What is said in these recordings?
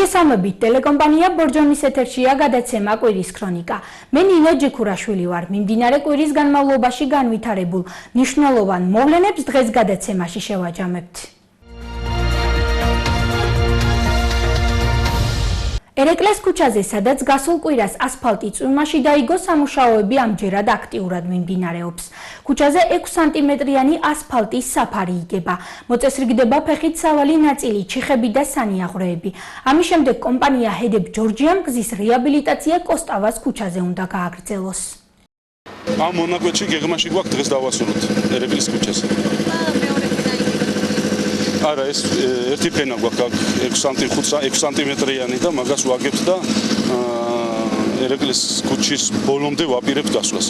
მოგესალმებით, ტელეკომპანია ბორჯომის ეთერშია გადაცემა კვირის ქრონიკა. მე ნინო ჯიქურაშვილი ვარ. მიმდინარე კვირის განმავლობაში განვითარებულ მნიშვნელოვან მოვლენებს დღეს გადაცემაში შევაჯამებთ. ერეკლეს ქუჩაზე, სადაც გასულ კვირას ასფალტი წვიმაში დაიგო, სამუშაოები ამჯერად აქტიურად მიმდინარეობს. ქუჩაზე 6 სანტიმეტრიანი ასფალტის საფარი იგება. მოწესრიგდება ფეხით სავალი ნაწილი, ჩიხები და სანიაღვრეები. ამის შემდეგ კომპანია ჰედებ ჯორჯიამ გზის რეაბილიტაცია კოსტავას ქუჩაზე უნდა გააგრძელოს. ამ მონაკვეთში გეგმაში გვაქვს დღეს დავასრულოთ ერეკლის ქუჩაზე. არა, ეს ერთი ფენა გვაქვს 6 სანტიმეტრიანი და მაგას ვაგებთ და ერეკლის ქუჩის ბოლომდე ვაპირებთ გასვლას.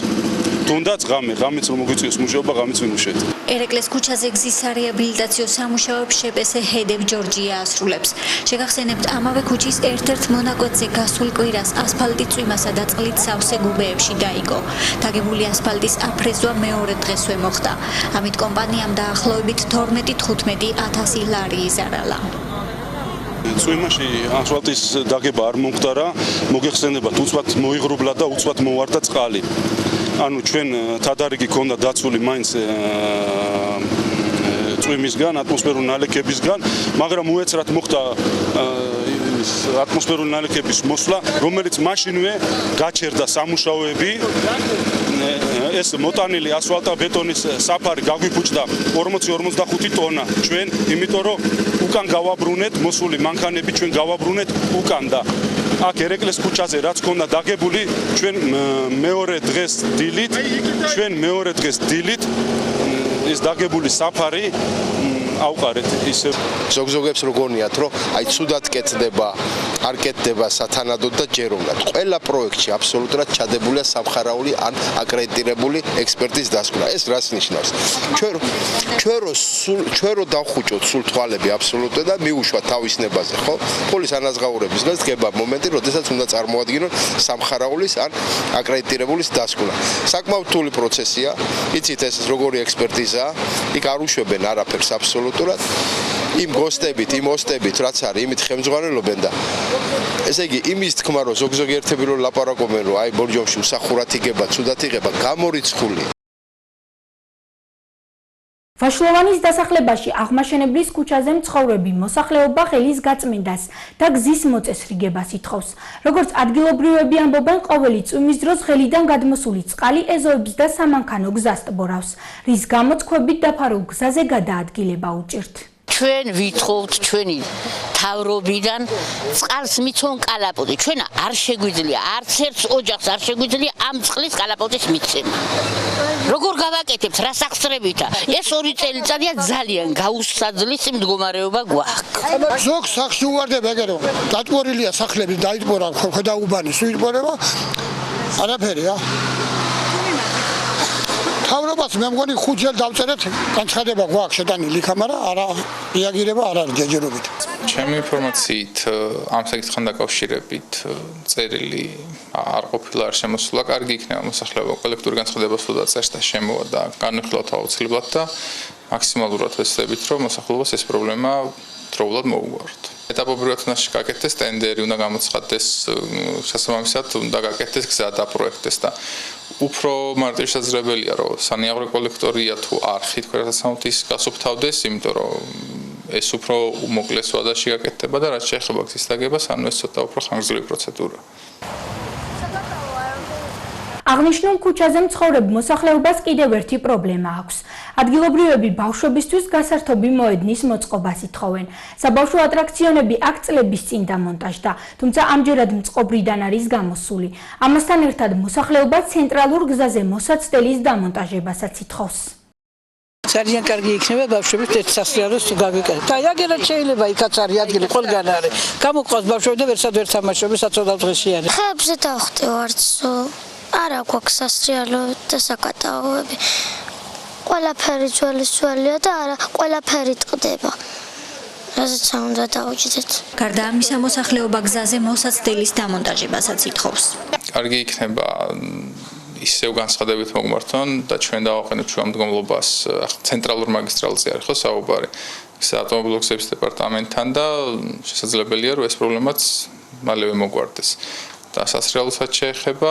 თუნდაც ღამეც რომ მოგვიწევს მუშაობა, ღამეც ვიმუშავებთ. ერეკლეს ქუჩაზე გზის სარეაბილიტაციო სამუშაოებს შეპესე ჰედებ ჯორჯია ასრულებს. შეგახსენებთ, ამავე ქუჩის ერთ-ერთ მონაკვეთზე გასულ კვირას ასფალტი წვიმასა და წყლით სავსე გუბეებში დაიგო. დაგებული ასფალტის აფრეზვა მეორე დღესვე მოხდა. ამით კომპანიამ დაახლოებით 12-15,000 ლარი იზარალა. წვიმაში ასფალტის დაგება არ მომხდარა, მოგეხსენებათ, უცბად მოიღრუბლა და უცბად მოვარდა წყალი. ანუ ჩვენ თადარიგი ქონდა დაცული მაინც წვიმისგან, ატმოსფერული ნალექებისგან, მაგრამ უეცრად მოხდა ატმოსფერული ნალექების მოსვლა, რომელიც მაშინვე გაჩერდა სამუშაოები. ეს მოტანილი ასფალტა-ბეტონის საფარი გაგვიფუჭდა 40-45 ტონა ჩვენ, იმიტომ რომ უკან გავაბრუნეთ, მოსული მანქანები ჩვენ გავაბრუნეთ უკან და აქ ერეკლეს ქუჩაზე რაც ქონდა დაგებული, ჩვენ მეორე დღეს დილით ეს დაგებული საფარი ავყარეთ ისე. ზოგზოგებს როგორნიათ, რომ აი ცუდად კეთდება, არ კეთდება სათანადოდ და ჯეროვნად. ყველა პროექტში აბსოლუტურად ჩადებულია სამხარაული ან აკრედიტირებული ექსპერტის დასკვნა. ეს რას ნიშნავს? ჩვენ რო დავხუჭოთ სულ თვალები აბსოლუტურად და მიუშვათ თავის ნებაზე, ხო? პოლის ანაზღაურების დღეს დგება მომენტი, როდესაც უნდა წარმოადგინონ სამხარაულის ან აკრედიტირებულის დასკვნა. საკმაოდ რთული პროცესია. იცით ეს როგორი ექსპერტიზაა? იქ არ უშვებენ არაფერს აბსოლუტურად. იმ გოსტებით, იმ ოსტებით, რაც არის, იმით ხელმძღვანელობენ და ესე იგი, იმის თქმა, რომ ზოგ-ზოგი ერთები რომ ლაპარაკობენ, რომ აი ბორჯომში უსახურად იგება, ცუდად იღება, გამორიცხული. ვაშლოვანის დასახლებაში აღმაშენებლის ქუჩაზე მცხოვრები მოსახლეობა ხელის გაწმენდას და გზის მოწესრიგებას ითხოვს. როგორც ადგილობრივები ამბობენ, ყოველი წვიმის დროს ხელიდან გადმოსული წყალი ეზოებს და სამანქანო გზას ტბორავს, რის გამოც ქვებით დაფარულ გზაზე გადაადგილება უჭირთ. ჩვენ ვითხოვთ ჩვენი თავრობიდან წყალს მიცემ კალაპოტი. ჩვენ არ შეგვიძლია, არც ერთ ოჯახს არ შეგვიძლია ამ წყლის კალაპოტის მიცემა. როგორ გავაკეთებთ, რა სახსრებითა? ეს 2 წელიწადია ძალიან გაუსაძლის მდგომარეობა გვაქვს. ზოგ სახში უვარდება ეგ რომ დატბორილია სახლები, დაიტბორა ხედაუბანის უიტბორება. არაფერია. თავრობას მე მგონი 5 ჯერ დავწერეთ, განცხადება გვაქვს შეტანილი, მაგრამ არა რეაგირება არ არის ჯერჯერობით. ჩემი ინფორმაციით ამ საკითხთან დაკავშირებით წერილი არ ყოფილა არ შემოსულა, კარგი იქნება მოსახლეობა კოლექტიური განცხადება სულ დაწერს და შემოვა და განვიხილოთ აუცილებლად და მაქსიმალურად ვეცდებით, რომ მოსახლეობას ეს პრობლემა დროულად მოუგვაროთ. ეტაპობრივად უნდა გაკეთდეს ტენდერი, უნდა გამოცხადდეს შესაბამისად, უნდა გაკეთდეს გზა და პროექტეს და უფრო მარტივშეძლებელია, რომ სანიაღვრე კოლექტორია თუ არხი თქვენასამთის გასუფთავდეს, იმიტომ რომ ეს უფრო უმოკლეს ვადაში გაკეთდება და რაც შეეხება გზის დაგებას, ანუ ეს ცოტა უფრო ხანგრძლივი პროცედურაა. აღნიშნულ ქუჩაზე მცხოვრებ მოსახლეობას კიდევ ერთი პრობლემა აქვს. ადგილობრივები ბავშვებისთვის გასართობი მოედნის მოწყობას ითხოვენ. საბავშვო ატრაქციონები აქ წლების წინ დამონტაჟდა, თუმცა ამჯერად მწყობრიდან არის გამოსული. ამასთან ერთად მოსახლეობა ცენტრალურ გზაზე მოსაცდელის დამონტაჟებასაც ითხოვს. ძალიან კარგი იქნება ბავშვების ერთსასწრაფოს თუ გავიკეთოთ. აი, აგერად შეიძლება იქაც არის ადგილი, ყველგან არის. გამოყვას ბავშვები და ვერსად ვერ თამაშობენ საწოდავ დღეშიანი. ხეებზე დავხტევართ, არა გვაქვს სასწრაფო და საკატაოები. ყველაფერი ძველია და არა ყველაფერი ტყდება. რასაც უნდა დავუჯდეთ. გარდა ამისა, მოსახლეობა გზაზე მოსაცდელის დამონტაჟებასაც ითხოვს. კარგი იქნება ისევ განცხადებით მოგმართონ და ჩვენ დავაყენებთ ჩვენ მდგომლობას ცენტრალურ მაგისტრალზე არის ხო საუბარი საავტომობილო გზების დეპარტამენტთან და შესაძლებელია რომ ეს პრობლემაც მალევე მოგვარდეს. და სასრიალოსაც შეეხება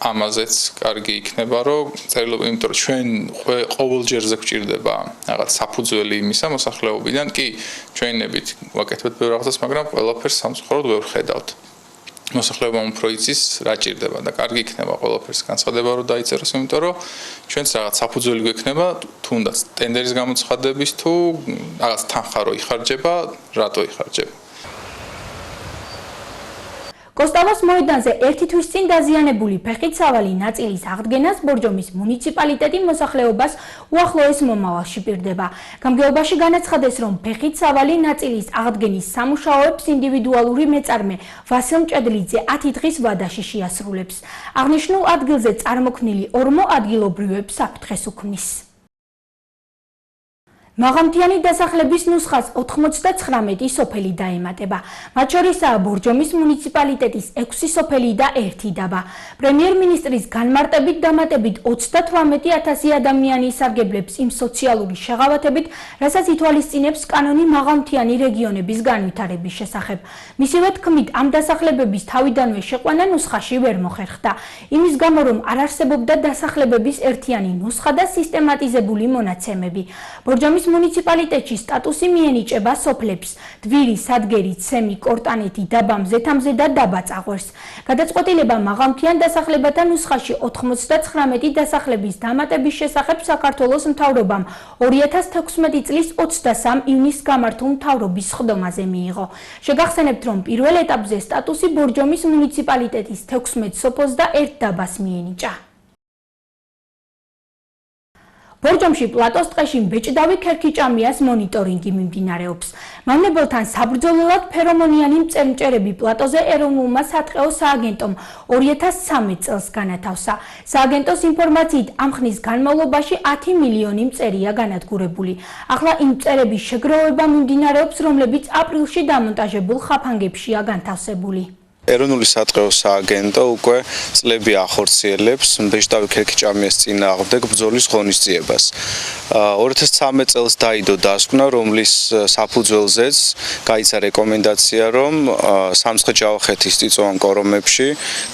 ამაზეც კარგი იქნება რომ წერილობ იმიტომ რომ ჩვენ ყოველ ჯერზე გვჭირდება რაღაც საფუძველი იმისა მოსახლეობიდან კი ჩვენებით ვაკეთებთ ბევრ რაღაცას მაგრამ ყველაფერს სამწუხაროდ ვერ ხედავთ. მოსახლეობამ უფრო იცის რა ჭირდება და კარგი იქნება ყველაფერს განცხადება რომ დაიწეროს იმიტომ რომ ჩვენც რაღაც საფუძველი გვექნება თუნდაც ტენდერის გამოცხადების თუ რაღაც თანხა რო იხარჯება რატო იხარჯება. კოსტავოს მოედანზე ერთი თვის წინ დაზიანებული ფეხით სავალი ნაწილის აღდგენას ბორჯომის მუნიციპალიტეტი მოსახლეობას უახლოეს მომავალში პირდება. გამგეობაში განაცხადეს, რომ ფეხით სავალი ნაწილის აღდგენის სამუშაოებს ინდივიდუალური მეწარმე ვასილ მჭედლიძე 10 დღის ვადაში შეასრულებს. აღნიშნულ ადგილზე წარმოქმნილი ორმო ადგილობრივებს საფრთხეს უქმნის. მაღალმთიანი დასახლების ნუსხას 99 სოფელი დაემატება. მათ შორისაა ბორჯომის მუნიციპალიტეტის 6 სოფელი და 1 დაბა. პრემიერ-მინისტრის განმარტებით დამატებით 38,000 ადამიანი ისარგებლებს იმ სოციალური შეღავათებით, რასაც ითვალისწინებს კანონი მაღალმთიანი რეგიონების განვითარების შესახებ. მისივე თქმით, ამ დასახლებების თავიდანვე შეყვანა ნუსხაში ვერ მოხერხდა. იმის გამო, რომ არ არსებობდა დასახლებების ერთიანი ნუსხა და სისტემატიზებული მონაცემები. ბორჯომის მუნიციპალიტეტში სტატუსი მიენიჭება სოფლებს დვირი, სადგერი, ცემი, კორტანეთი, დაბა მზეთამზე და დაბა წაღვერს. გადაწყვეტილება მაღალმთიან დასახლებათა ნუსხაში 99 დასახლების დამატების შესახებ საქართველოს მთავრობამ 2016 წლის 23 ივნისს გამართულ მთავრობის სხდომაზე მიიღო. შეგახსენებთ, რომ პირველ ეტაპზე სტატუსი ბორჯომის მუნიციპალიტეტის 16 სოფელს და 1 დაბას მიენიჭა. ბორჯომში პლატოს ტყეში ბეჭდავი ქერქიჭამიას მონიტორინგი მიმდინარეობს. მავნებელთან საბრძოლველად ფერომონიანი მწერმჭერები პლატოზე ეროვნულმა სატყეო სააგენტომ 2013 წელს განათავსა. სააგენტოს ინფორმაციით ამ ხნის განმავლობაში 10 მილიონი მწერია განადგურებული. ახლა იმ მწერების შეგროვება მიმდინარეობს, რომლებიც აპრილში დამონტაჟებულ ხაფანგებშია განთავსებული. ეროვნული სატყეო სააგენტო უკვე წლები ახორციელებს ბეჭდავი ქერქიჭამიას წინააღმდეგ ბრძოლის ღონისძიებას. 2013 წელს დაიდო დასკვნა, რომლის საფუძველზეც გაიცა რეკომენდაცია, რომ სამცხე-ჯავახეთის წიწვოვან კორომებში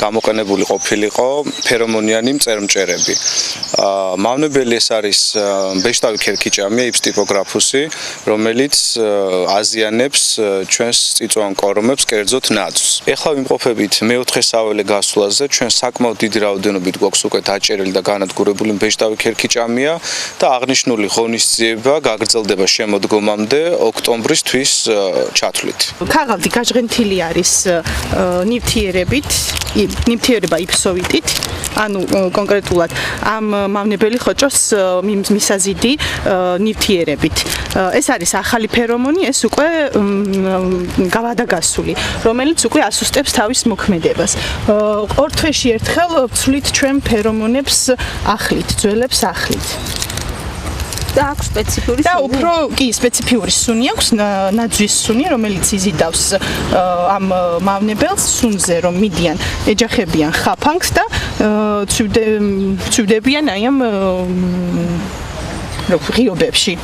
გამოყენებული ყოფილიყო ფერომონიანი მწერმჭერები. მავნებელი ეს არის ბეჭდავი ქერქიჭამია Ips ტიპოგრაფუსი, რომელიც აზიანებს ჩვენს წიწვოვან კორომებს, კერძოდ ნაძვს. ეხლა ვიმყოფებით მეოთხე საველე გასვლაზე, ჩვენ საკმაოდ დიდი რაოდენობით გვაქვს უკვე დაჭერილი და განადგურებული ბეჭდავი ქერქიჭამია და აღნიშნული ღონისძიება გაგრძელდება შემოდგომამდე ოქტომბრის თვის ჩათვლით. ქაღალდი გაჟღენთილი არის ნივთიერებით, ნივთიერება იფსოვიტით, ანუ კონკრეტულად ამ მავნებელი ხოჭოს მისაზიდი ნივთიერებით. ეს არის ახალი ფერომონი, ეს უკვე გავადაგასული, რომელიც უკვე ასუსტებს თავის მოქმედებას. ორ თვეში ერთხელ ვცვლით ჩვენ ფერომონებს ახლით, ძველებს ახლით. და აქვს სპეციფიური სუნი? და უფრო კი, სპეციფიური სუნი აქვს, ნაძვის სუნი, რომელიც იზიდავს ამ მავნებელს სუნზე, რომ მიდიან, ეჯახებიან ხაფანგს და ცვივდებიან აი ამ ღიობებში.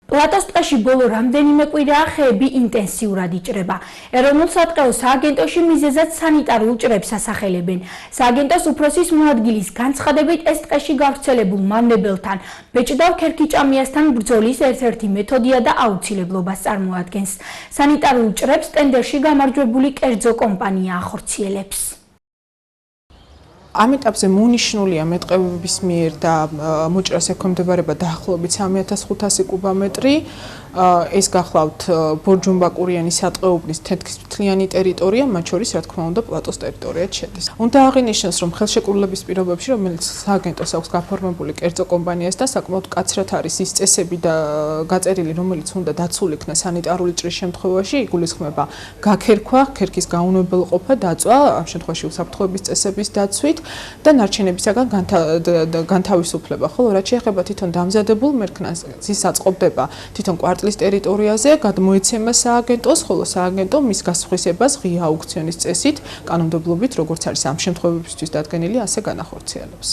პლატოს ტყეში ბოლო რამდენიმე კვირაა ხეები ინტენსიურად იჭრება. ეროვნულ სატყეო სააგენტოში მიზეზად სანიტარულ ჭრებს ასახელებენ. სააგენტოს უფროსის მოადგილის განცხადებით, ეს ტყეში გავრცელებულ მავნებელთან ბეჭდავ ქერქიჭამიასთან ბრძოლის ერთ-ერთი მეთოდია და აუცილებლობას წარმოადგენს. სანიტარულ ჭრებს ტენდერში გამარჯვებული კერძო კომპანია ახორციელებს. ამ ეტაპზე მონიშნულია მეტყევების მიერ და მოჭრას ექვემდებარება დაახლოებით 3500 კუბომეტრი. ეს გახლავთ ბორჯომ-ბაკურიანის სატყეობნის თეთრკისფრთლიანი ტერიტორია, მათ შორის რა თქმა უნდა პლატოს ტერიტორიაც შედის. უნდა აღინიშნოს, რომ ხელშეკრულების პირობებში, რომელიც სააგენტოს აქვს გაფორმებული კერძო კომპანიას და საკმაოდ მკაცრად არის ის წესები და გაწერილი, რომელიც უნდა დაცულ იქნა სანიტარული ჭრის შემთხვევაში, იგულისხმება გაქერქვა, ქერქის გაუნებელყოფა, დაწვა, ამ შემთხვევაში უსაფრთხოების წესების დაცვით და ნარჩენებისაგან განთავისუფლება. ხოლო რაც შეეხება თვითონ დამზადებულ მერქნას, ის აწყობდება თვითონ კვარტლის ტერიტორიაზე, გადმოეცემა სააგენტოს, ხოლო სააგენტო მის გასხვისებას ღია აუქციონის წესით, კანონმდებლობით, როგორც არის ამ შემთხვევებისთვის დადგენილი, ასე განახორციელებს.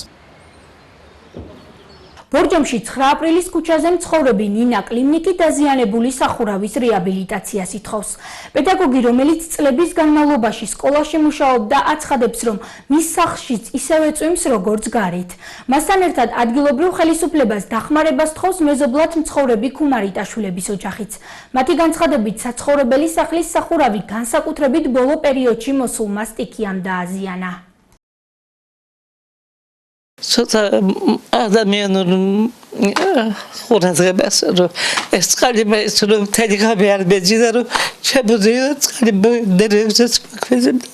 ბორჯომში 9 აპრილის ქუჩაზე მცხოვრები ნინა კლიმნიკი დაზიანებული სახურავის რეაბილიტაციას ითხოვს. პედაგოგი, რომელიც წლების განმავლობაში სკოლაში მუშაობდა, აცხადებს, რომ მის სახლშიც ისევე წვიმს, როგორც გარეთ. მასთან ერთად ადგილობრივ ხელისუფლებას დახმარებას თხოვს მეზობლად მცხოვრები ქუმარიტაშვილების ოჯახიც. მათი განცხადებით, საცხოვრებელი სახლის სახურავი განსაკუთრებით ბოლო პერიოდში მოსულმა სტიქიამ დააზიანა. ცოტა ადამიანურ ხურაზღებას რომ ეს წყალი მაინც რომ მთელი ღამე არ მეძინა რომ შემოდიოდა წყალი ნერვებზეც მოქმედებდა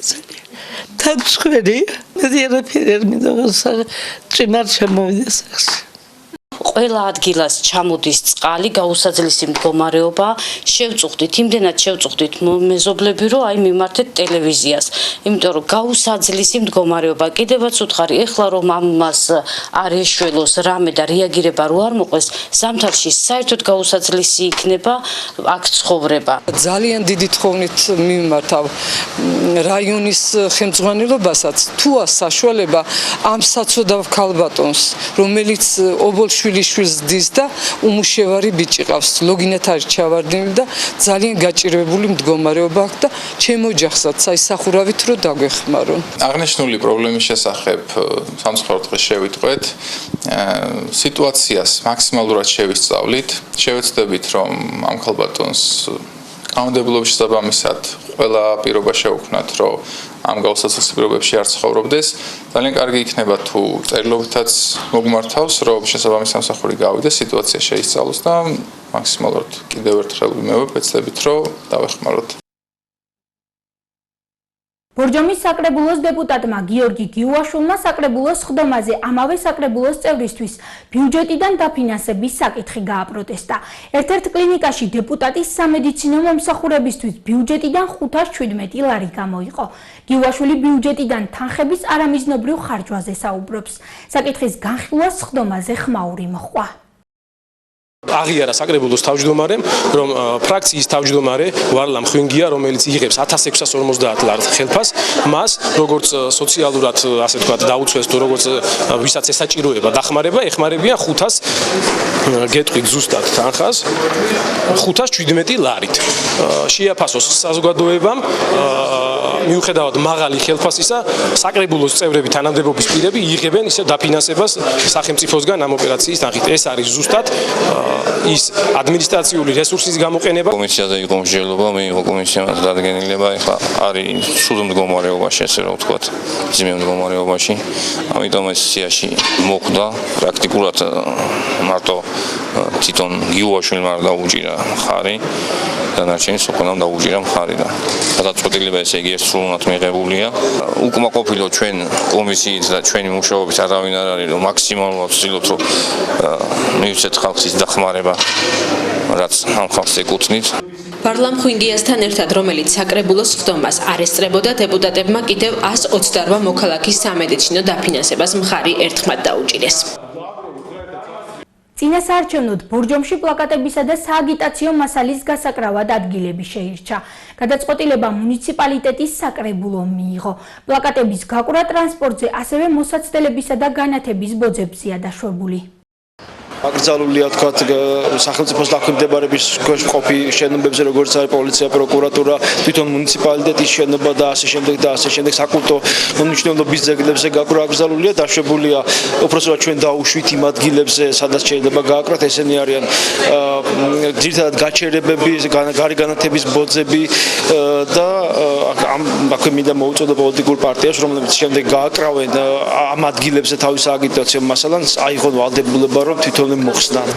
თან მსხვერი მე არაფერი არ მინდა წინარ შემოვიდა სახში ყველა ადგილას ჩამოდის წყალი, გაუსაძლისი მდგომარეობა, შევწუხდით, იმდენად შევწუხდით მეზობლები, რომ აი მიმართეთ ტელევიზიას, იმიტომ რომ გაუსაძლისი მდგომარეობა, კიდევაც უთხარი, ეხლა რომ ამას არ ეშველოს რამე და რეაგირება რო არ მოყვეს, ზამთარში საერთოდ გაუსაძლისი იქნება აქ ცხოვრება. ძალიან დიდი თხოვნით მიმართავ რაიონის ხელმძღვანელობასაც, თუ საშუალება ამ საცოდავ ქალბატონს, რომელიც ობოლშვილი შვილს დის და უმუშევარი ბიჭი ყავს. ლოგინათ არის ჩავარდნილი და ძალიან გაჭირვებული მდგომარეობა აქვს და ჩემ ოჯახსაც აი სახურავით რო დაგვეხმარონ. აღნიშნული პრობლემის შესახებ სამწუხაროდ დღეს შევიტყვეთ. სიტუაციას მაქსიმალურად შევისწავლით. შევეცდებით, რომ ამ ქალბატონს კანონმდებლობის შესაბამისად ყველა პირობა შევქმნათ, რომ ამ გაუსაცილ პირობებში არ ცხოვრობდეს. ძალიან კარგი იქნება თუ წერილობითაც მოგმართავს, რომ შესაბამის სამსახური გავიდეს, სიტუაცია შეისწავლოს და მაქსიმალურად კიდევ ერთხელ ვეცდებით, რომ დავეხმაროთ. ბორჯომის საკრებულოს დეპუტატმა გიორგი გიუაშვილმა საკრებულოს სხდომაზე ამავე საკრებულოს წევრისთვის ბიუჯეტიდან დაფინანსების საკითხი გააპროტესტა. ერთ-ერთ კლინიკაში დეპუტატის სამედიცინო მომსახურებისთვის ბიუჯეტიდან 517 ლარი გამოიყო. გიუაშვილი ბიუჯეტიდან თანხების არამიზნობრივ ხარჯვაზე საუბრობს. საკითხის განხილვა სხდომაზე ხმაური მოჰყვა. აღიარა საკრებულოს თავმჯდომარემ, რომ ფრაქციის თავმჯდომარე ვარლამ ხვინგია, რომელიც იღებს 1650 ლარს ხელფას, მას როგორც სოციალურად, ასე ვთქვათ, დაუცვეს თუ როგორც ვისაც ესაჭიროება დახმარება, ეხმარებიან 500 გეტყვით ზუსტად თანხას 517 ლარით. შეაფასოს საზოგადოებამ მიუხედავად მაღალი ხელფასისა, საკრებულოს წევრები თანამდებობის პირები იღებენ ისე დაფინანსებას სახელმწიფოსგან ამ ოპერაციის თანხით. ეს არის ზუსტად ის ადმინისტრაციული რესურსის გამოყენება. კომისიაზე იყო მსჯელობა, მე იყო კომისიამ დადგენილება, ეხლა არის სულ მდგომარეობაში, ესე რომ ვთქვათ, ძიმე მდგომარეობაში. ამიტომ ეს სიაში მოხდა პრაქტიკულად მარტო თვითონ გიუაშვილმა არ დაუჭირა ხარი, დანარჩენი სოფლამ დაუჭირა ხარი და გადაწყვეტილება ესე იგი სრულად მიღებულია. უკმაყოფილო ჩვენ კომისიით და ჩვენი მუშაობით არავინ არ არის, რომ მაქსიმალურად ვცდილობთ, რომ მივცეთ ხალხის დახმარება, რაც ამ ხალხს ეკუთვნით. ვარლამ ხვინგიასთან ერთად, რომელიც საკრებულოს სხდომას არ ესწრებოდა, დეპუტატებმა კიდევ 128 მოქალაქის სამედიცინო დაფინანსებას მხარი ერთხმად დაუჭირეს. წინასაარჩევნოდ ბორჯომში პლაკატებისა და სააგიტაციო მასალის გასაკრავად ადგილები შეირჩა. გადაწყვეტილება მუნიციპალიტეტის საკრებულომ მიიღო. პლაკატების გაკვრა ტრანსპორტზე, ასევე მოსაცდელებისა და განათების ბოძებზეა დაშვებული. აკრძალულია თქვათ სახელმწიფოს დაქვემდებარების ქვეშ მყოფი შენობებზე, როგორც არის პოლიცია, პროკურატურა, თვითონ მუნიციპალიტეტის შენობა და ასე შემდეგ საკულტო მნიშვნელობის ძეგლებზე გაკვრა აკრძალულია, დაშვებულია უпроსტად ჩვენ დაუშვით იმ ადგილებზე, სადაც შეიძლება გააკრათ, ესენი არიან ძირითადად გაჩერებები, გარი განათების ბოძები და აქვე მინდა მოუწოდო პოლიტიკურ პარტიას, რომლებიც შემდეგ გააკრავენ ამ ადგილებზე თავის აგიტაციო მასალას, აიღონ ვალდებულება, რომ თვითონ მოხსნან.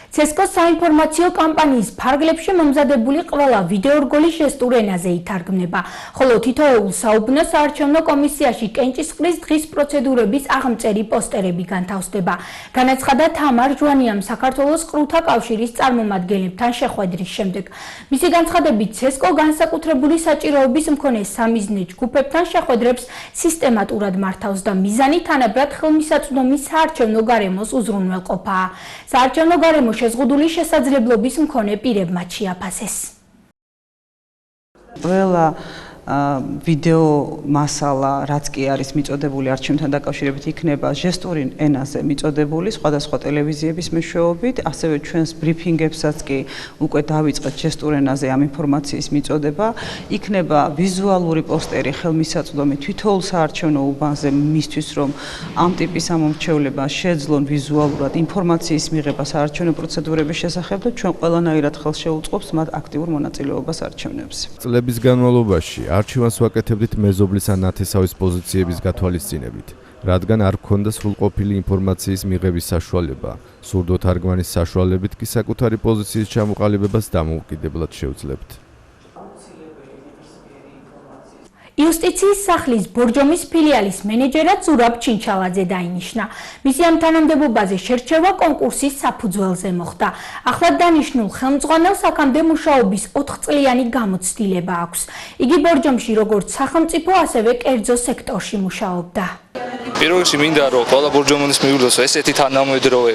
ცესკოს საინფორმაციო კამპანიის ფარგლებში მომზადებული ყველა ვიდეორგოლი ჟესტურ ენაზე ითარგმნება, ხოლო თითოეულ საუბნო საარჩევნო კომისიაში კენჭისყრის დღის პროცედურების აღმწერი პოსტერები განთავსდება. განაცხადა თამარ ჟვანიამ საქართველოს ყრუთა კავშირის წარმომადგენლებთან შეხვედრის შემდეგ. მისი განცხადებით, ცესკო განსაკუთრებული საჭიროების მქონე სამიზნე ჯგუფებთან შეხვედრებს სისტემატურად მართავს და მიზანი თანაბრად ხელმისაწვდომი საარჩევნო გარემოს უზრუნველყოფაა. საარჩევნო გარემო შეზღუდული შესაძლებლობის მქონე პირებმა შეაფასეს. ყველა ვიდეო მასალა, რაც კი არის მიწოდებული არჩევნთან დაკავშირებით, იქნება ჟესტური ენაზე მიწოდებული სხვადასხვა ტელევიზიების მეშვეობით, ასევე ჩვენს ბრიფინგებსაც კი უკვე დავიწყეთ ჟესტურ ენაზე ამ ინფორმაციის მიწოდება, იქნება ვიზუალური პოსტერი ხელმისაწვდომი თითოეულ საარჩევნო უბანზე მისთვის, რომ ამ ტიპის ამომრჩევლება შეძლონ ვიზუალურად ინფორმაციის მიღება საარჩევნო პროცედურების შესახებ და ჩვენ ყველანაირად ხელს შეუწყობს მათ აქტიურ მონაწილეობას არჩევნებზე. წლების განმავლობაში არჩევანს ვაკეთებდით მეზობლის ან ნათესავის პოზიციების გათვალისწინებით, რადგან არ ჰქონდა სრულყოფილი ინფორმაციის მიღების საშუალება. სურდოთარგმანის საშუალებით კი საკუთარი პოზიციის ჩამოყალიბებას დამოუკიდებლად შევძლებთ. იუსტიციის სახლის ბორჯომის ფილიალის მენეჯერად ზურაბ ჩინჩალაძე დაინიშნა. მისი ამ თანამდებობაზე შერჩევა კონკურსის საფუძველზე მოხდა. ახლად დანიშნულ ხელმძღვანელს აქამდე მუშაობის 4 წლიანი გამოცდილება აქვს. იგი ბორჯომში როგორც სახელმწიფო, ასევე კერძო სექტორში მუშაობდა. პირველ რიგში მინდა რომ ყველა ბორჯომონის მიულოს ესეთი თანამედროვე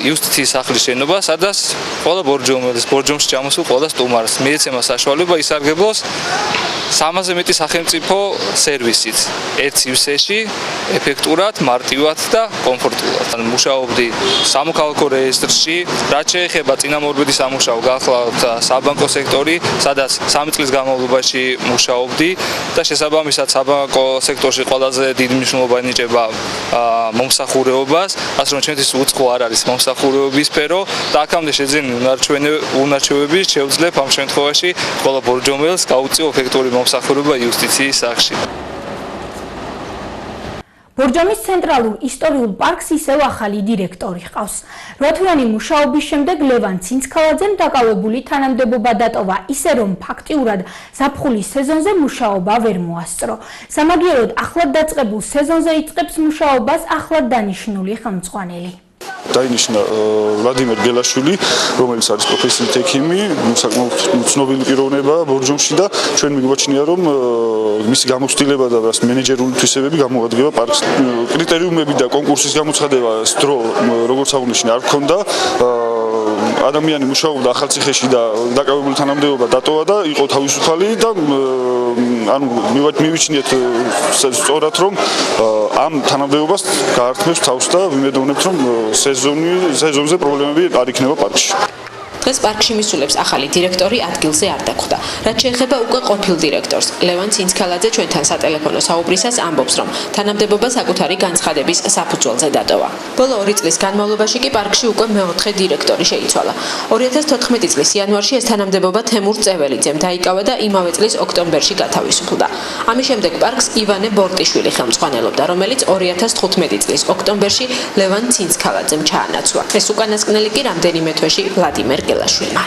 იუსტიციის სახლის შენობა, სადაც ყველა ბორჯომში ჩამოსულ ყველა სტუმარს მიეცემა საშუალება ისარგებლოს 300-ზე მეტი სახელმწიფო სერვისით ერთ სივრცეში, ეფექტურად, მარტივად და კომფორტულად. მუშაობდი სამოქალაქო რეესტრში, რაც შეეხება წინამორბედი სამუშაო გახლავთ საბანკო სექტორი, სადაც 3 წლის განმავლობაში მუშაობდი და შესაბამისად საბანკო სექტორში ყველაზე დიდი მნიშვნელობა ენიჭება მომსახურეობას, ასე რომ ჩვენთვის უცხო არ არის მომსახურეობის სფერო და აქამდე შეძენილი უნარჩვევები შევძლებ ამ შემთხვევაში ყველა ბორჯომელს გაუწიო ეფექტური მომსახურება იუსტიციის სახში. ბორჯომის ცენტრალურ ისტორიულ პარკს ისევ ახალი დირექტორი ჰყავს. 8 თვიანი მუშაობის შემდეგ ლევან ცინცქალაძემ დაკავებული თანამდებობა დატოვა ისე, რომ ფაქტიურად ზაფხულის სეზონზე მუშაობა ვერ მოასწრო. სამაგიეროდ ახლად დაწყებულ სეზონზე იწყებს მუშაობას ახლად დანიშნული ხელმძღვანელი. დაინიშნა ვლადიმერ გელაშვილი, რომელიც არის პროფესიით ექიმი, საკმაოდ ცნობილი პიროვნება ბორჯომში და ჩვენ მიგვაჩნია, რომ მისი გამოცდილება და მენეჯერული თვისებები გამოადგება პარკს. კრიტერიუმები და კონკურსის გამოცხადებას დრო როგორც აღნიშნე არ ჰქონდა. ადამიანი მუშაობდა ახალციხეში და დაკავებული თანამდებობა დატოვა და იყო თავისუფალი და ანუ მივიჩნიეთ სწორად რომ ამ თანამდებობას გაართმევს თავს და ვიმედოვნებთ რომ სეზონზე პრობლემები არ იქნება პარკში. დღეს პარკში მისულებს ახალი დირექტორი ადგილზე არ დაგვხდა. რაც შეეხება უკვე ყოფილ დირექტორს, ლევან ცინცქალაძე ჩვენთან სატელეფონო საუბრისას ამბობს, რომ თანამდებობა საკუთარი განცხადების საფუძველზე დატოვა. ბოლო 2 წლის განმავლობაში კი პარკში უკვე მეოთხე დირექტორი შეიცვალა. 2014 წლის იანვარში ეს თანამდებობა თემურ წეველიძემ დაიკავა და იმავე წლის ოქტომბერში გათავისუფლდა. ამის შემდეგ პარკს ივანე ბორტიშვილი ხელმძღვანელობდა, რომელიც 2015 წლის ოქტომბერში ლევან ცინცქალაძემ ჩაანაცვლა. ეს უკანასკნელი კი რამდენიმე თვეში ვლადიმერ გელაშვილმა.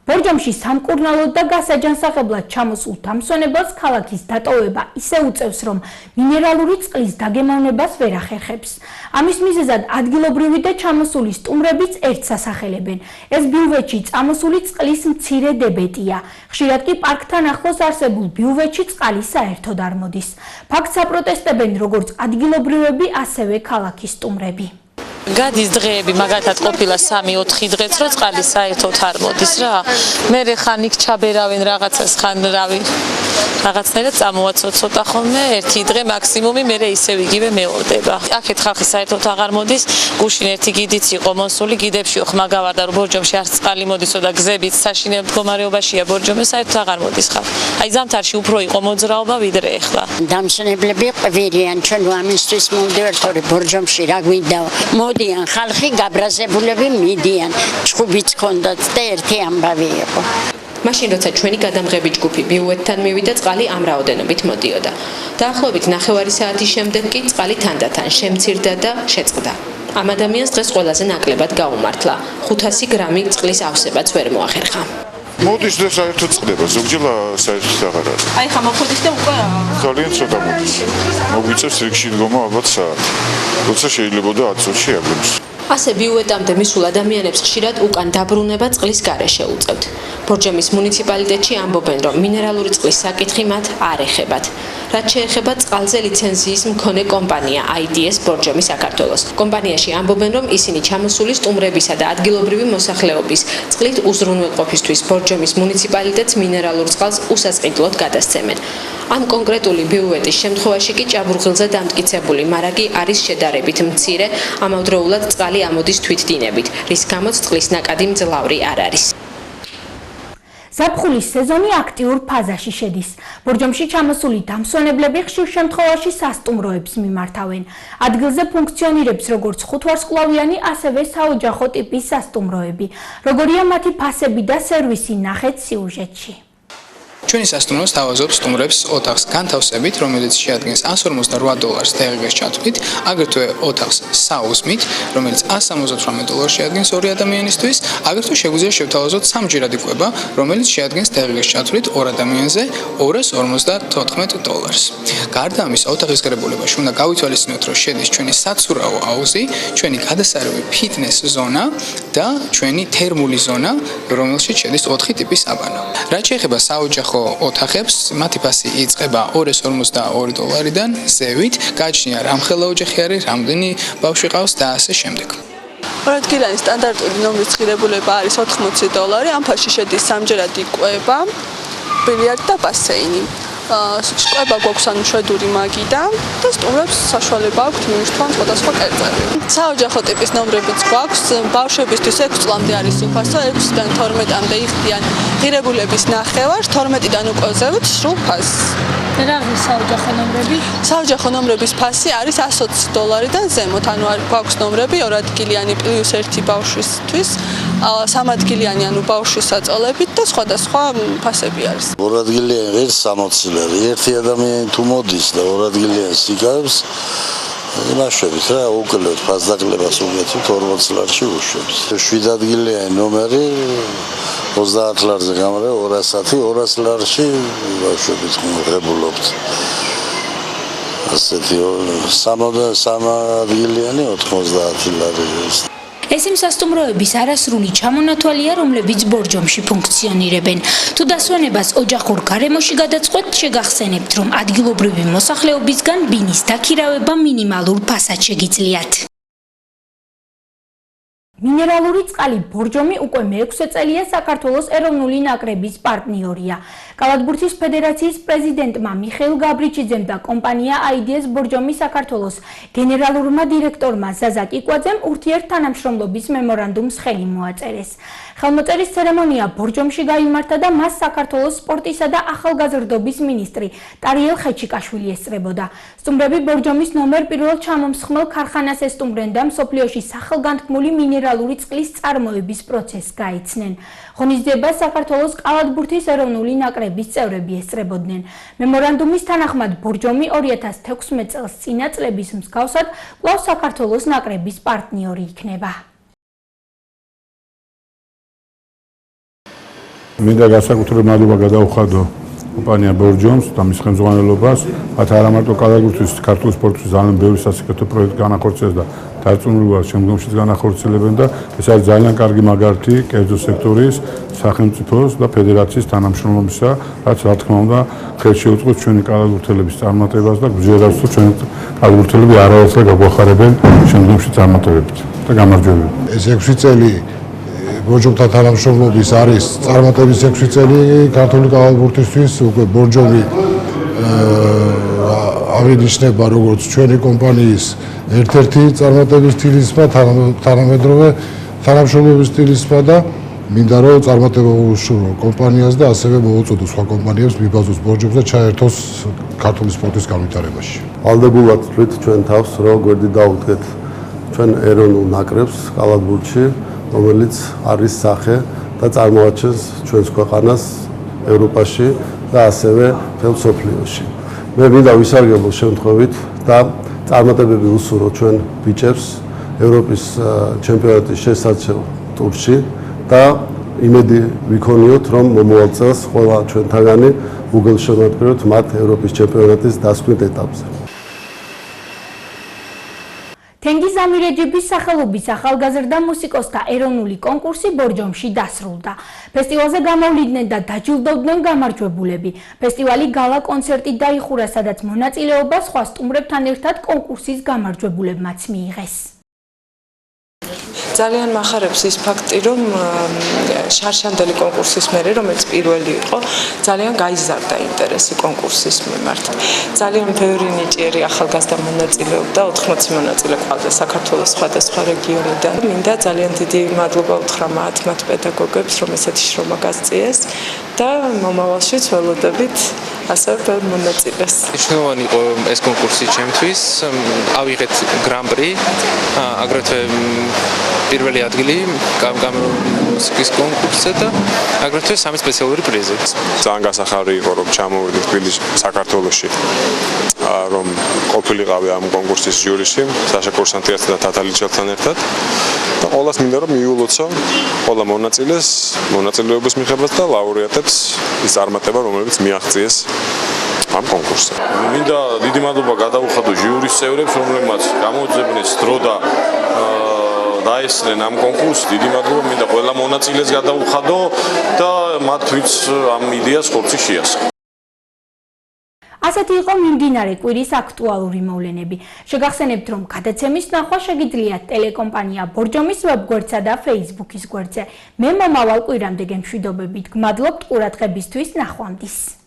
ბორჯომში სამკურნალოდ და გასაჯანსაღებლად ჩამოსულ დამსვენებელს ქალაქის დატოვება ისე უწევს, რომ მინერალური წყლის დაგემოვნებას ვერ ახერხებს. ამის მიზეზად ადგილობრივი და ჩამოსული სტუმრებიც ერთს ასახელებენ. ეს ბიუვეტში წამოსული წყლის მცირე დებეტია. ხშირად კი პარკთან ახლოს არსებულ ბიუვეტში წყალი საერთოდ არ მოდის. ფაქტს აპროტესტებენ როგორც ადგილობრივები, ასევე ქალაქის სტუმრები. გადის დღეები, მაგალითად ყოფილა 3-4 დღეც, რომ წყალი საერთოდ არ მოდის რა. მე ხან იქ ჩაბერავენ რაღაცას, ხან რაღაცნაირად წამოაცოცოტა ხოლმე, ერთი დღე მაქსიმუმი, მე ისევ იგივე მეორდება. აქეთ ხალხი საერთოდ აღარ მოდის, გუშინ ერთი გიდიც იყო მოსული, გიდებშიო ხმა გავარდა, რომ ბორჯომში არც წყალი მოდისო და გზებით საშინელ მდგომარეობაშია ბორჯომი, საერთოდ აღარ მოდის ხალხი. აი ზამთარში უფრო იყო მოძრაობა ვიდრე ეხლა. დამსვენებლები ყვირიან, ჩვენ ამისთვის მოვდივართ, რომ ბორჯომში რა გვინდა. მოდიან ხალხი გაბრაზებულები მიდიან, ჩხუბიც ჰქონდათ და ერთი ამბავი იყო. მაშინ როცა ჩვენი გადამღები ჯგუფი ბიუვეტთან მივიდა, წყალი ამ რაოდენობით მოდიოდა. დაახლოებით 9 საათის შემდეგ კი წყალი თანდათან შემცირდა და შეწყდა. ამ ადამიანს დღეს ყველაზე ნაკლებად გაუმართლა. 500 გრამი წყლის ავსებაც ვერ მოახერხა. მოდის და საერთოდ წყდება, ზოგჯერ საერთოდ აღარ არის. აი ხა მოხდის და უკვე ძალიან ცოტა მოდის. მოგვიწევს რიგში დგომა ალბათ საათი. როცა შეიძლება და 10 წუთში აგვიმს. ასე ბიუვეტამდე მისულ ადამიანებს ხშირად უკან დაბრუნება წყლის გარეშე უწევთ. ბორჯომის მუნიციპალიტეტში ამბობენ, რომ მინერალური წყლის საკითხი მათ არ ეხებათ. რაც შეეხება წყალზე ლიცენზიის მქონე კომპანია IDS ბორჯომი საქართველოს. კომპანიაში ამბობენ, რომ ისინი ჩამოსული სტუმრებისა და ადგილობრივი მოსახლეობის წყლით უზრუნველყოფისთვის ბორჯომის მუნიციპალიტეტს მინერალურ წყალს უსასყიდლოდ გადასცემენ. ამ კონკრეტული ბიუვეტის შემთხვევაში კი ჭაბურღილზე დამტკიცებული მარაგი არის შედარებით მცირე, ამავდროულად წყალი ამოდის თვითდინებით, რის გამოც წყლის ნაკადი მძლავრი არ არის. ზაფხულის სეზონი აქტიურ ფაზაში შედის. ბორჯომში ჩამოსული დამსვენებლები ხშირ შემთხვევაში სასტუმროებს მიმართავენ. ადგილზე ფუნქციონირებს როგორც ხუთვარსკვლავიანი, ასევე საოჯახო ტიპის სასტუმროები. როგორია მათი ფასები და სერვისი, ნახეთ სიუჟეტში. ჩვენი სასტუმრო სთავაზობს სტუმრებს ოთახს განთავსებით, რომელიც შეადგენს $148 დღეს ჩათვლით, აგრეთვე ოთახს საუზმით, რომელიც $178 შეადგენს ორი ადამიანისთვის, აგრეთვე შეგვიძლია შევთავაზოთ სამჯერადი კვება, რომელიც შეადგენს დღეს ჩათვლით ორ ადამიანზე $254. გარდა ამისა, ოთახის ღირებულებაში უნდა გავითვალისწინოთ, რომ შედის ჩვენი საცურაო აუზი, ჩვენი გადასარევი ფიტნეს ზონა და ჩვენი თერმული ზონა, რომელშიც შედის 4 ტიპის საბანო. რაც შეეხება საოჯახო ოთახებს, მათი ფასი იწყება $242-დან ზევით, გააჩნია რამხელა ოჯახი არის, რამდენი ბავშვი ყავს და ასე შემდეგ. ორადგილიანი სტანდარტული ნომრის ღირებულება არის $80, ამ ფასში შედის სამჯერადი კვება, ბილიარდი და ბასეინი. კვება გვაქვს ანუ შვედური მაგიდან და სტუმრებს საშუალება აქვთ მიირთვან სხვადასხვა კერძები. საოჯახო ტიპის ნომრებიც გვაქვს, ბავშვებისთვის 6 წლამდე არის უფასო, 6-დან 12-მდე იხდიან ღირებულების ნახევარს, 12-დან უკვე ზევით სრულ ფასს. რა არის საოჯახო ნომრები? საოჯახო ნომრების ფასი არის $120-დან ზემოთ, ანუ გვაქვს ნომრები 2 ადგილიანი პლუს 1 ბავშვისთვის, 3 ადგილიანი ანუ ბავშვის საწოლებით და სხვადასხვა ფასები არის. 2 ადგილიანი ღირს 60 ლარი, ერთი ადამიანი თუ მოდის და 2 ადგილიანს იკავებს, იმაშვებით რა, უკლევთ ფასდაკლებას უგეთით 40 ლარში უშვებს. 7 ადგილიანი ნომერი 30 ლარზე გამარა 200 ლარში ბავშვებით ღირებულობთ. ასეთი 3 ადგილიანი 90 ლარი. ეს იმ სასტუმროების არასრული ჩამონათვალია, რომლებიც ბორჯომში ფუნქციონირებენ. თუ დასვენებას ოჯახურ გარემოში გადაწყვეტთ, შეგახსენებთ, რომ ადგილობრივი მოსახლეობისგან ბინის დაქირავება მინიმალურ ფასად შეგიძლიათ. მინერალური წყალი ბორჯომი უკვე მე-6 წელია საქართველოს ეროვნული ნაკრების პარტნიორია. კალათბურთის ფედერაციის პრეზიდენტმა მიხეილ გაბრიჩიძემ და კომპანია IDS ბორჯომი საქართველოს გენერალურმა დირექტორმა ზაზა კიკვაძემ ურთიერთთანამშრომლობის მემორანდუმს ხელი მოაწერეს. ხელმოწერის ცერემონია ბორჯომში გაიმართა და მას საქართველოს სპორტისა და ახალგაზრდობის მინისტრი ტარიელ ხეჩიკაშვილი ესწრებოდა. სტუმრები ბორჯომის ნომერ 1 ჩამომსხმელ ქარხანას ესტუმრენ და მსოფლიოში სახელგანთქმული მინერალური წყლის წარმოების პროცესს გაიცნენ. ღონისძიებას საქართველოს კალათბურთის ეროვნული ნაკრების წევრები ესწრებოდნენ. მემორანდუმის თანახმად ბორჯომი 2016 წელს წინა წლების მსგავსად კვლავ საქართველოს ნაკრების პარტნიორი იქნება. მინდა განსაკუთრებული მადლობა გადაუხადო კომპანია ბორჯომს და მის ხელმძღვანელობას, მათ არა მარტო კალათბურთის, ქართული სპორტის ძალიან ბევრი სასიკეთო პროექტი განახორციელეს და დარწმუნებულად შემდგომშიც განახორციელებენ და ეს არის ძალიან კარგი მაგალითი კერძო სექტორის, სახელმწიფოს და ფედერაციის თანამშრომლობისა, რაც რა თქმა უნდა ხელს შეუწყობს ჩვენი კალათბურთელების წარმატებას და გვზიარებს თუ ჩვენი კალათბურთელები არავითარ გაგვახარებენ შემდგომში წარმატებებით და გამარჯვებით. ეს 6 წელი ბორჯომთან თანამშრომლობის არის წარმატების 6 წელი ქართული კალათბურთისთვის, უკვე ბორჯომი აღინიშნება როგორც ჩვენი კომპანიის ერთ-ერთი წარმატების სტილისტმა, თანამედროვე თანამშრომლობის სტილისტმა და მინდა რომ წარმატება უშურო კომპანიას და ასევე მოუწოდოს სხვა კომპანიებს მიბაძოს ბორჯომს და ჩაერთოს ქართული სპორტის განვითარებაში. ვალდებულად ვთქვით ჩვენ თავს, რომ გვერდი დაუდგეთ ჩვენ ეროვნულ ნაკრებს კალათბურთში, რომელიც არის სახე და წარმოაჩენს ჩვენს ქვეყანას ევროპაში და ასევე მთელ მსოფლიოში. მე მინდა ვისარგებლო შემთხვევით და წარმატებები უსურვო ჩვენ ბიჭებს ევროპის ჩემპიონატის შესაძლო ტურში და იმედი ვიქონიოთ, რომ მომავალ წელს ყველა ჩვენთაგანი უგელშემატკივრებთ მათ ევროპის ჩემპიონატის დასკვნით ეტაპზე. თენგიზ ამირეჯიბის სახელობის ახალგაზრდა მუსიკოსთა ეროვნული კონკურსი ბორჯომში დასრულდა. ფესტივალზე გამოვლიდნენ და დაჯილდოვდნენ გამარჯვებულები. ფესტივალი გალა კონცერტით დაიხურა, სადაც მონაწილეობა სხვა სტუმრებთან ერთად კონკურსის გამარჯვებულებმაც მიიღეს. ძალიან მახარებს ის ფაქტი, რომ შარშანდელი კონკურსის მერე, რომელიც პირველი იყო, ძალიან გაიზარდა ინტერესი კონკურსის მიმართ. ძალიან ბევრი ნიჭიერი ახალგაზრდა მონაწილეობდა, 80 მონაწილე ყავდა საქართველოს სხვადასხვა რეგიონიდან. მინდა ძალიან დიდი მადლობა უთხრა მათ პედაგოგებს, რომ ესეთი შრომა გასწიეს და მომავალშიც ველოდებით ასევე ბევრ მონაწილეს. მნიშვნელოვანი იყო ეს კონკურსი ჩემთვის. ავიღეთ გრან-პრი, აგრეთვე პირველი ადგილი მუსიკის კონკურსზე და აგრეთვე 3 სპეციალური პრიზი. ძალიან გასახარი იყო, რომ ჩამოვედი თბილისში, საქართველოში, რომ ყოფილიყავი ამ კონკურსის ჟიურიში, საშა კურსანტიასთან და თათალიჩელთან ერთად. და ყველას მინდა რომ მიულოცო ყველა მონაწილეს, მონაწილეობის მიღებას და ლაურეატებს ის წარმატება, რომელიც მიაღწიეს ამ კონკურსზე. მინდა დიდი მადლობა გადაუხადო ჟიურის წევრებს, რომლებმაც გამოძებნეს დრო და დაესწრნენ ამ კონკურსს. დიდი მადლობა მინდა ყველა მონაწილეს გადაუხადო და მათ ვინც ამ იდეას ხორცი შეასხა. ასეთი იყო მიმდინარე კვირის აქტუალური მოვლენები. შეგახსენებთ, რომ გადაცემის ნახვა შეგიძლიათ ტელეკომპანია ბორჯომის ვებგვერდსა და Facebook-ის გვერდზე. მე მომავალ კვირამდე გემშვიდობებით. გმადლობთ ყურადღებისთვის, ნახვამდის.